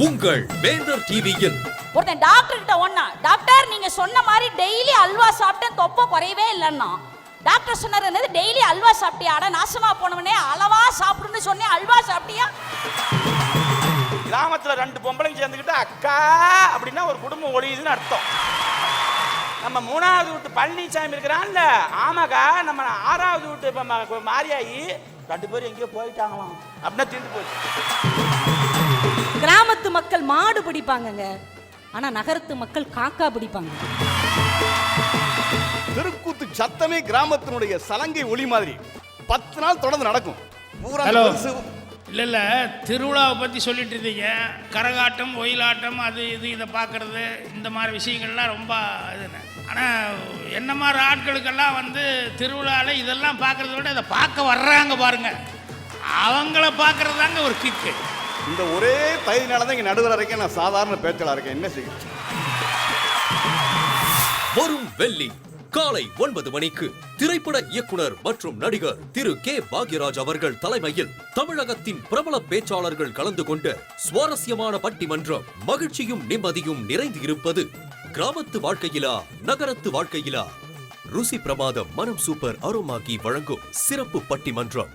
உங்கள் வேந்தர் டிவியில் ஒருத்தன் டாக்டர் கிட்ட ஒண்ணா, டாக்டர் நீங்க சொன்ன மாதிரி டெய்லி அல்வா சாப்பிட்டேன், தொப்பை குறையவே இல்லைன்னா. டாக்டர் சொன்னார், என்னது டெய்லி அல்வா சாப்பிட்டியா? அட நாசமா போனவனே, அளவா சாப்பிடுன்னு சொன்னேன், அல்வா சாப்பிட்டியா? கிராமத்துல 2 பொம்பளைங்க சேர்ந்துக்கிட்டு அக்கா அப்படின்னா ஒரு குடும்பம் ஒழியுதுன்னு அர்த்தம். நம்ம 3வது வீட்டு பழனிசாமி இருக்கிறான்ல, ஆமாக்கா நம்ம 6வது வீட்டு மாரியாயி 2 பேரும் எங்கேயோ போயிட்டாங்களாம் அப்படின்னா தீர்ந்து போச்சு. கிராமத்து மக்கள் மாடு பிடிப்பாங்கங்க, ஆனா நகரத்து மக்கள் காக்கா பிடிப்பாங்க. தெருக்கூத்து சத்தமே கிராமத்தினுடைய சலங்கை ஒளி மாதிரி 10 நாள் தொடர்ந்து நடக்கும். ஹலோ, இல்லை திருவிழாவை பற்றி சொல்லிட்டு இருந்தீங்க. கரகாட்டம், ஒயிலாட்டம், அது இது இதை பார்க்குறது, இந்த மாதிரி விஷயங்கள்லாம் ரொம்ப இதுன்னு. ஆனால் என்ன மாதிரி ஆட்களுக்கெல்லாம் வந்து திருவிழாவில் இதெல்லாம் பார்க்குறத விட இதை பார்க்க வர்றாங்க பாருங்க, அவங்கள பார்க்குறது தாங்க ஒரு கிக்கு. இந்த ஒரே தயிர்னால தான் இங்கே நடுவர் இருக்கேன், நான் சாதாரண பேச்சாளர் இருக்கேன். என்ன செய்ய? வரும் வெள்ளி காலை 9 மணிக்கு திரைப்பட இயக்குனர் மற்றும் நடிகர் திரு கே பாக்யராஜ் அவர்கள் தலைமையில் தமிழகத்தின் பிரபல பேச்சாளர்கள் கலந்து கொண்ட சுவாரஸ்யமான பட்டிமன்றம். மகிழ்ச்சியும் நிம்மதியும் நிறைந்து இருப்பது கிராமத்து வாழ்க்கையிலா நகரத்து வாழ்க்கையிலா? ருசி பிரமாதம் மனம் சூப்பர் அரோமாகி வழங்கும் சிறப்பு பட்டிமன்றம்.